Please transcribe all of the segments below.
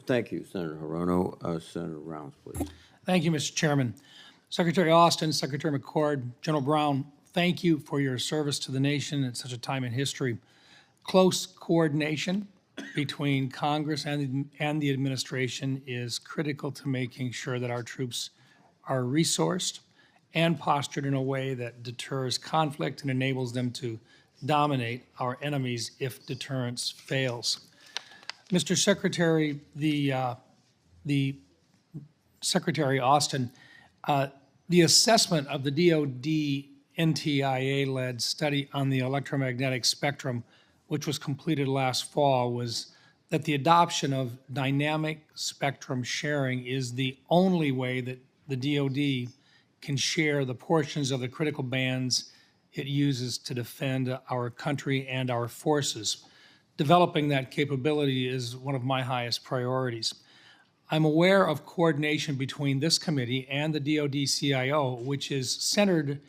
Thank you, Senator Hirono. Senator Rounds, please. Thank you, Mr. Chairman. Secretary Austin, Secretary McCord, General Brown, thank you for your service to the nation at such a time in history. Close coordination between Congress and the administration is critical to making sure that our troops are resourced and postured in a way that deters conflict and enables them to dominate our enemies if deterrence fails. Mr. Secretary, the Secretary Austin, the assessment of the DOD NTIA-led study on the electromagnetic spectrum, which was completed last fall, was that the adoption of dynamic spectrum sharing is the only way that the DOD can share the portions of the critical bands it uses to defend our country and our forces. Developing that capability is one of my highest priorities. I'm aware of coordination between this committee and the DOD CIO, which is centered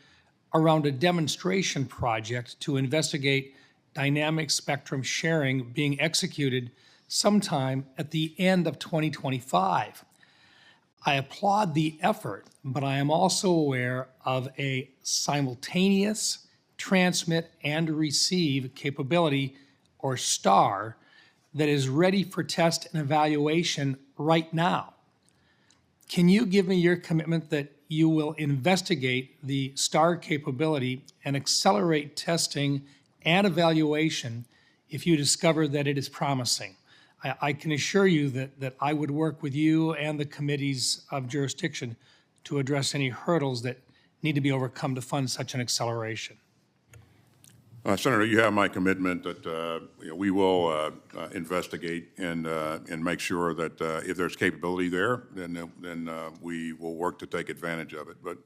around a demonstration project to investigate dynamic spectrum sharing being executed sometime at the end of 2025. I applaud the effort, but I am also aware of a simultaneous transmit and receive capability, or STAR, that is ready for test and evaluation right now. Can you give me your commitment that you will investigate the STAR capability and accelerate testing and evaluation if you discover that it is promising? I can assure you that I would work with you and the committees of jurisdiction to address any hurdles that need to be overcome to fund such an acceleration. Senator, you have my commitment that we will investigate and make sure that if there's capability there, then we will work to take advantage of it. But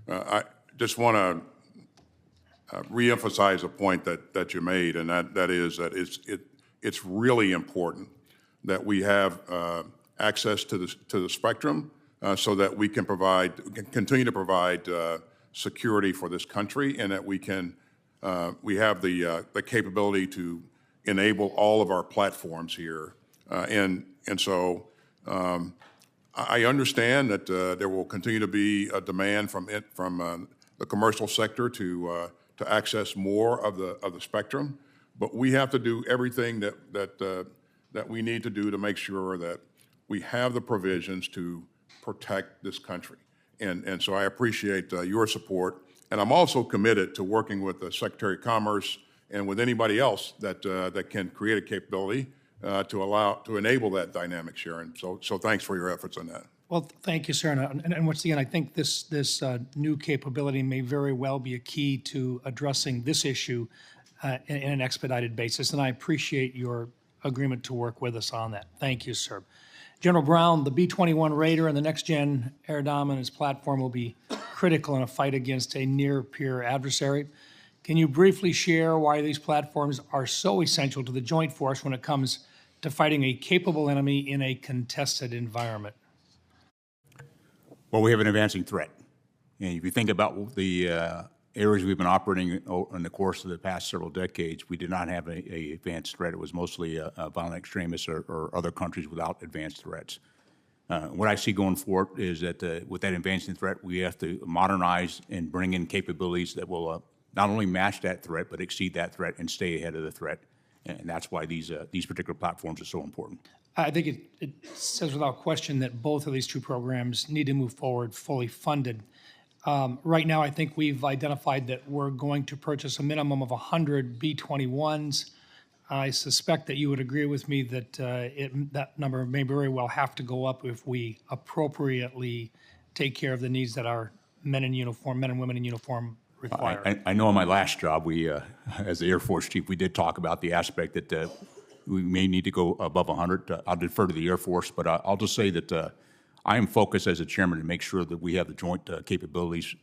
I just want to reemphasize a point that you made, and that is that it's really important that we have access to the spectrum so that we can continue to provide security for this country, and that we have the capability to enable all of our platforms here. And so I understand that there will continue to be a demand from the commercial sector to access more of the spectrum, but we have to do everything that we need to do to make sure that we have the provisions to protect this country. And so I appreciate your support. And I'm also committed to working with the Secretary of Commerce and with anybody else that can create a capability to enable that dynamic sharing. So thanks for your efforts on that. Well, thank you, sir. And once again, I think this new capability may very well be a key to addressing this issue in an expedited basis. And I appreciate your agreement to work with us on that. Thank you, sir. General Brown, the B-21 Raider and the next-gen air dominance platform will be critical in a fight against a near-peer adversary. Can you briefly share why these platforms are so essential to the joint force when it comes to fighting a capable enemy in a contested environment? Well, we have an advancing threat. And if you think about the areas we've been operating in the course of the past several decades, we did not have an advanced threat. It was mostly violent extremists or other countries without advanced threats. What I see going forward is that with that advancing threat, we have to modernize and bring in capabilities that will not only match that threat, but exceed that threat and stay ahead of the threat. And that's why these particular platforms are so important. I think it says without question that both of these two programs need to move forward fully funded. Right now, I think we've identified that we're going to purchase a minimum of 100 B-21s. I suspect that you would agree with me that that number may very well have to go up if we appropriately take care of the needs that our men and women in uniform require. I know in my last job, we, as the Air Force chief, we did talk about the aspect that we may need to go above 100. I'll defer to the Air Force, but I'll just say that I am focused as a chairman to make sure that we have the joint capabilities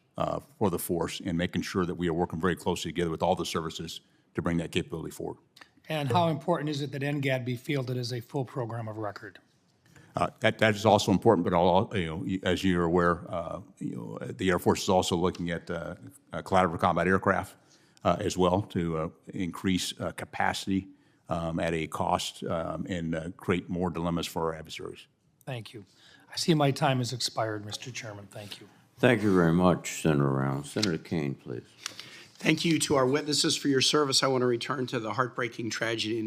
for the force and making sure that we are working very closely together with all the services to bring that capability forward. And how important is it that NGAD be fielded as a full program of record? That is also important, but as you're aware, the Air Force is also looking at collaborative combat aircraft as well to increase capacity at a cost and create more dilemmas for our adversaries. Thank you. I see my time has expired, Mr. Chairman. Thank you. Thank you very much, Senator Rounds. Senator Kane, please. Thank you to our witnesses for your service. I want to return to the heartbreaking tragedy in